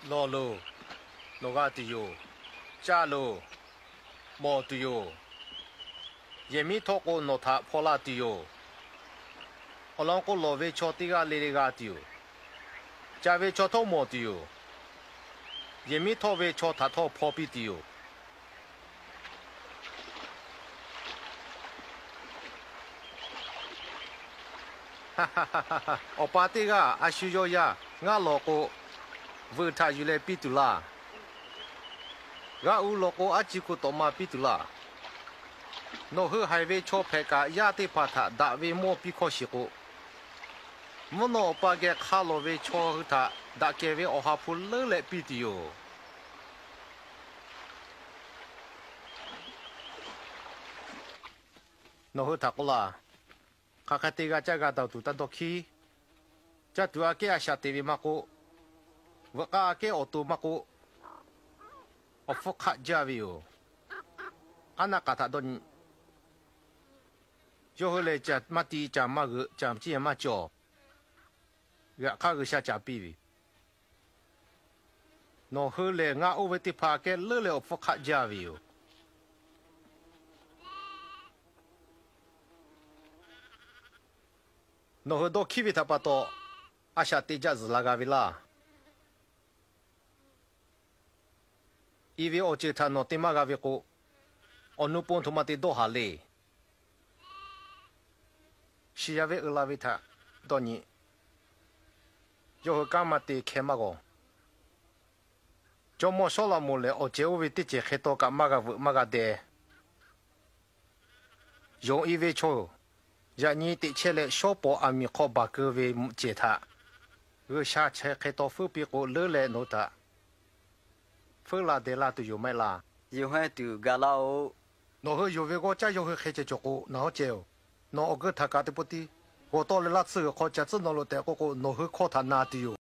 老路，老个的哟，家路，毛的哟，也没拖过老他破拉的哟，我啷个老为瞧的个来个的哟，家为瞧拖毛的哟，也没拖为瞧他拖破壁的哟。哈哈哈哈哈！我把这个啊需要呀，我老公为他原来比多啦，我老公啊几个多嘛比多啦，侬和还为瞧拍个亚的把他打为莫比可惜个，我侬把个卡罗为瞧和他打个为我哈普勒来比的哟，侬和他过啦。Kakatiga jaga tau tu tanto ki. Jatu ake asya TV mako. Waka ake oto mako. Ofok javi yo. Ana kata don. Johole jat mati jam magu jam ji ma jo. Ya kagu sya jabi. No hule nga oveti pa ke lele ofok javi yo. No ho do kiwi tapato asha tija zlagavila. Ivi ochita no timagaviku onupon tomati do hale. Shiyave ulavita doni. Yo kamati kemago. Jomo sola mule oche uvitiche heto ka magade. Yo ivi cho. Giờ ni tị chế lệ số bộ à mi khó bà cơ về chế thạ. Gỡ xa chế khế tỏ phước bị cổ lỡ lệ nô thạ. Phước là để là tụi dù mày là. Dù hai tụi gà lao. Nó hơi dù về gõ chá dù hơi khế chế cho cô, nó chèo. Nó ở gỡ thạ cả tị bố tì. Gõ tỏ lệ lát sư khó chá chứ nó lô tè cô nó hơi khó thả nà tì dù.